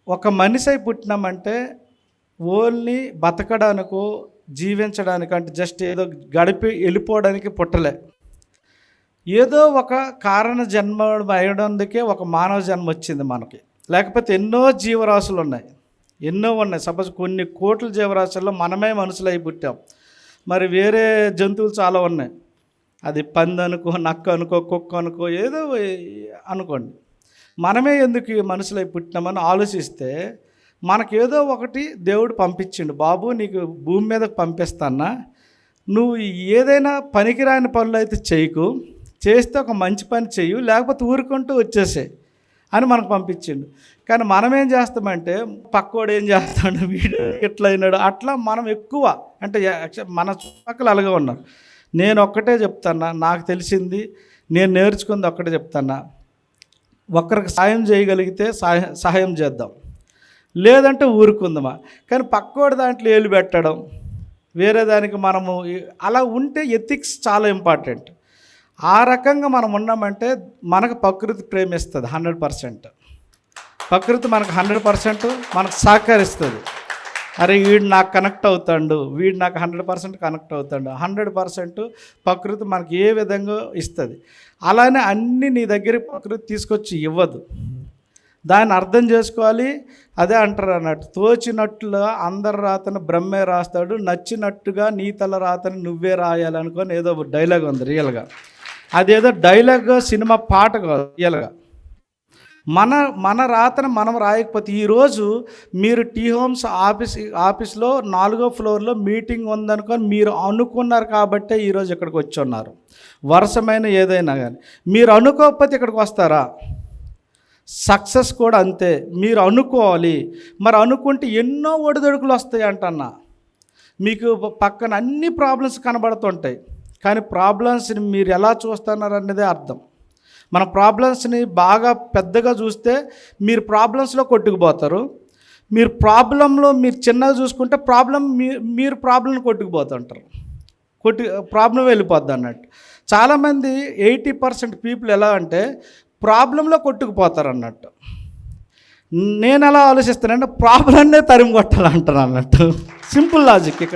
ఒక మనిషి అయి పుట్టినామంటే ఓన్లీ బతకడానికో జీవించడానికి అంటే జస్ట్ ఏదో గడిపి వెళ్ళిపోవడానికి పుట్టలే. ఏదో ఒక కారణ జన్మ అయ్యడానికే ఒక మానవ జన్మ వచ్చింది మనకి. లేకపోతే ఎన్నో జీవరాశులు ఉన్నాయి, ఎన్నో ఉన్నాయి. సపోజ్ కొన్ని కోట్ల జీవరాశుల్లో మనమే మనుషులై పుట్టాం. మరి వేరే జంతువులు చాలా ఉన్నాయి. అది పంది అనుకో, నక్క అనుకో, కుక్క అనుకో, ఏదో అనుకోండి. మనమే ఎందుకు ఈ మనుషులై పుట్టినామని ఆలోచిస్తే మనకేదో ఒకటి దేవుడు పంపించిండు. బాబు నీకు భూమి మీదకు పంపిస్తానా, నువ్వు ఏదైనా పనికిరాని పనులు అయితే చేయకు, చేస్తే ఒక మంచి పని చెయ్యు, లేకపోతే ఊరుకుంటూ వచ్చేసే అని మనకు పంపించిండు. కానీ మనం ఏం చేస్తామంటే పక్కోడు ఏం చేస్తాడు, వీడు ఎట్లా అయినాడు, అట్లా మనం ఎక్కువ అంటే మన చుట్టుపక్కల అలాగే ఉన్నారు. నేను ఒక్కటే చెప్తానా, నాకు తెలిసింది నేను నేర్చుకుంది ఒక్కటే చెప్తానా, ఒక్కరికి సాయం చేయగలిగితే సహాయం చేద్దాం, లేదంటే ఊరుకుందామా. కానీ పక్కోడి దాంట్లో ఏలు పెట్టడం, వేరే దానికి మనము అలా ఉంటే ఎథిక్స్ చాలా ఇంపార్టెంట్. ఆ రకంగా మనం ఉన్నామంటే మనకు ప్రకృతి ప్రేమిస్తుంది 100%. ప్రకృతి మనకు 100% మనకు సహకరిస్తుంది. అరే వీడు నాకు కనెక్ట్ అవుతాడు, వీడు నాకు 100% కనెక్ట్ అవుతాడు. 100% ప్రకృతి మనకి ఏ విధంగా ఇస్తుంది. అలానే అన్నీ నీ దగ్గర ప్రకృతి తీసుకొచ్చి ఇవ్వదు. దాన్ని అర్థం చేసుకోవాలి. అదే అంటారు అన్నట్టు, తోచినట్లుగా అందరు రాతను బ్రహ్మే రాస్తాడు, నచ్చినట్టుగా నీ తల రాతను నువ్వే రాయాలనుకొని ఏదో డైలాగ్ ఉంది రియల్గా. అదేదో డైలాగ్ సినిమా పాట కాదు, రియల్గా మన రాతను మనం రాయకపోతే ఈరోజు మీరు టీ హోమ్స్ ఆఫీస్లో 4వ ఫ్లోర్లో మీటింగ్ ఉందనుకొని మీరు అనుకున్నారు కాబట్టే ఈరోజు ఇక్కడికి వచ్చి ఉన్నారు. వరుసమైన ఏదైనా కానీ మీరు అనుకోకపోతే ఇక్కడికి వస్తారా? సక్సెస్ కూడా అంతే, మీరు అనుకోవాలి. మరి అనుకుంటే ఎన్నో ఒడిదొడుకులు వస్తాయి అంటన్నా. మీకు పక్కన అన్ని ప్రాబ్లమ్స్ కనబడుతుంటాయి, కానీ ప్రాబ్లమ్స్ని మీరు ఎలా చూస్తున్నారు అన్నదే అర్థం. మన ప్రాబ్లమ్స్ని బాగా పెద్దగా చూస్తే మీరు ప్రాబ్లమ్స్లో కొట్టుకుపోతారు. మీరు ప్రాబ్లంలో మీరు చిన్నగా చూసుకుంటే మీరు ప్రాబ్లం కొట్టుకుపోతుంటారు, ప్రాబ్లం వెళ్ళిపోద్ది అన్నట్టు. చాలామంది 80% పీపుల్ ఎలా అంటే ప్రాబ్లంలో కొట్టుకుపోతారు అన్నట్టు. నేను ఎలా ఆలోచిస్తానంటే ప్రాబ్లంనే తరిమి కొట్టాలంటాను అన్నట్టు. సింపుల్ లాజిక్ ఇక్కడ.